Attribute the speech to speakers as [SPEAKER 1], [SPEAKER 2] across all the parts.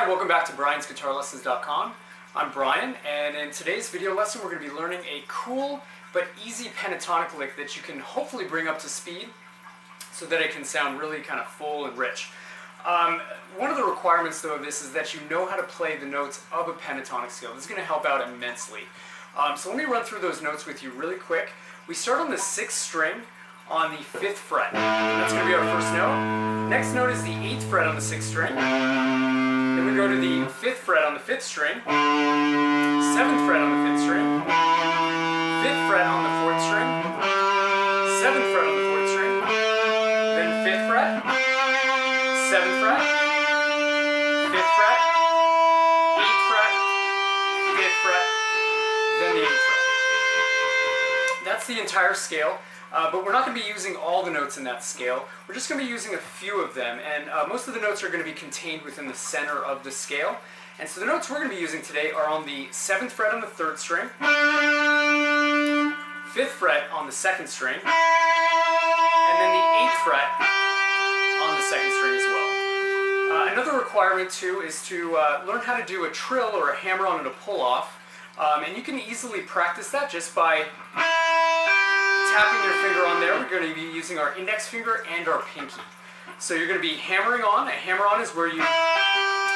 [SPEAKER 1] Hi, welcome back to briansguitarlessons.com. I'm Brian, and in today's video lesson we're going to be learning a cool but easy pentatonic lick that you can hopefully bring up to speed so that it can sound really kind of full and rich. One of the requirements though of this is that you know how to play the notes of a pentatonic scale. This is going to help out immensely. So let me run through those notes with you really quick. We start on the 6th string on the 5th fret. That's going to be our first note. Next note is the 8th fret on the 6th string. Then we go to the 5th fret on the 5th string, 7th fret on the 5th string, 5th fret on the 4th string, 7th fret on the 4th string, then 5th fret, 7th fret, 5th fret, 8th fret, 5th fret, then the 8th fret. That's the entire scale. But we're not going to be using all the notes in that scale. We're just going to be using a few of them, and most of the notes are going to be contained within the center of the scale. And so the notes we're going to be using today are on the 7th fret on the 3rd string, 5th fret on the 2nd string, and then the 8th fret on the 2nd string as well. Another requirement too is to learn how to do a trill or a hammer-on and a pull-off, and you can easily practice that just by tapping your finger on there. We're going to be using our index finger and our pinky. So you're going to be hammering on. A hammer-on is where you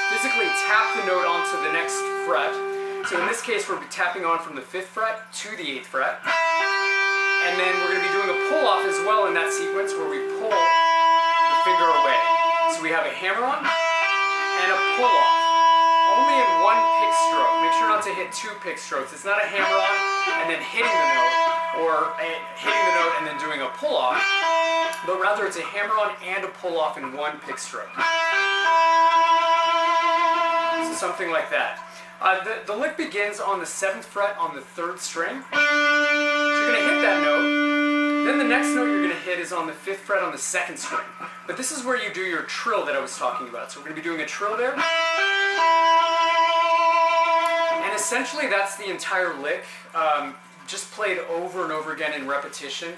[SPEAKER 1] physically tap the note onto the next fret. So in this case, we're tapping on from the 5th fret to the 8th fret. And then we're going to be doing a pull-off as well in that sequence where we pull the finger away. So we have a hammer-on and a pull-off. Only in one pick stroke. Make sure not to hit 2 pick strokes. It's not a hammer-on and then hitting the note, or hitting the note and then doing a pull-off, but rather it's a hammer-on and a pull-off in one pick stroke. So something like that. The lick begins on the 7th fret on the 3rd string. So you're going to hit that note. Then the next note you're going to hit is on the 5th fret on the 2nd string. But this is where you do your trill that I was talking about. So we're going to be doing a trill there. And essentially that's the entire lick. Just played over and over again in repetition.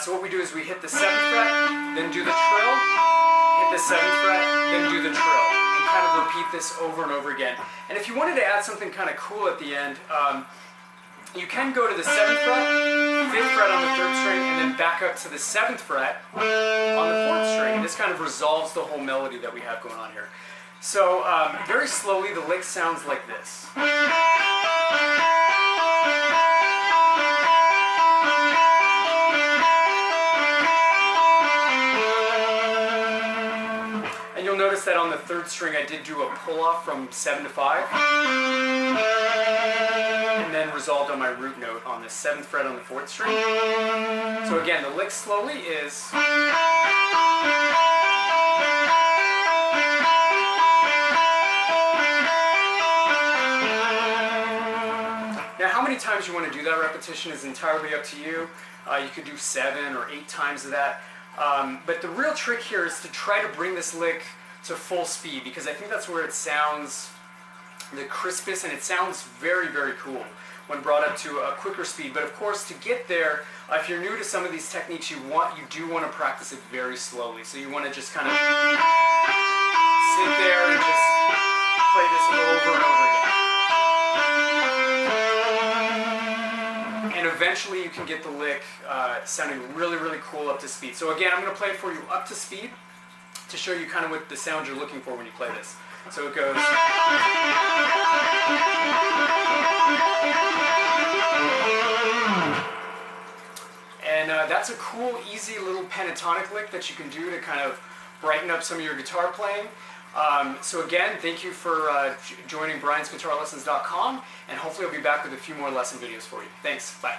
[SPEAKER 1] So what we do is we hit the 7th fret, then do the trill, hit the 7th fret, then do the trill, and kind of repeat this over and over again. And if you wanted to add something kind of cool at the end, you can go to the 7th fret, 5th fret on the 3rd string, and then back up to the 7th fret on the 4th string. This kind of resolves the whole melody that we have going on here. So very slowly the lick sounds like this. Notice that on the 3rd string I did do a pull-off from 7 to 5 and then resolved on my root note on the 7th fret on the 4th string. So again, the lick slowly is now how many times you want to do that repetition is entirely up to you. You could do 7 or 8 times of that. But the real trick here is to try to bring this lick to full speed, because I think that's where it sounds the crispest, and it sounds very, very cool when brought up to a quicker speed. But of course, to get there, if you're new to some of these techniques, you do want to practice it very slowly. So you want to just kind of sit there and just play this over and over again. And eventually you can get the lick sounding really, really cool up to speed. So again, I'm going to play it for you up to speed to show you kind of what the sound you're looking for when you play this. So it goes. And that's a cool, easy little pentatonic lick that you can do to kind of brighten up some of your guitar playing. So again, thank you for joining briansguitarlessons.com, and hopefully I'll be back with a few more lesson videos for you. Thanks. Bye.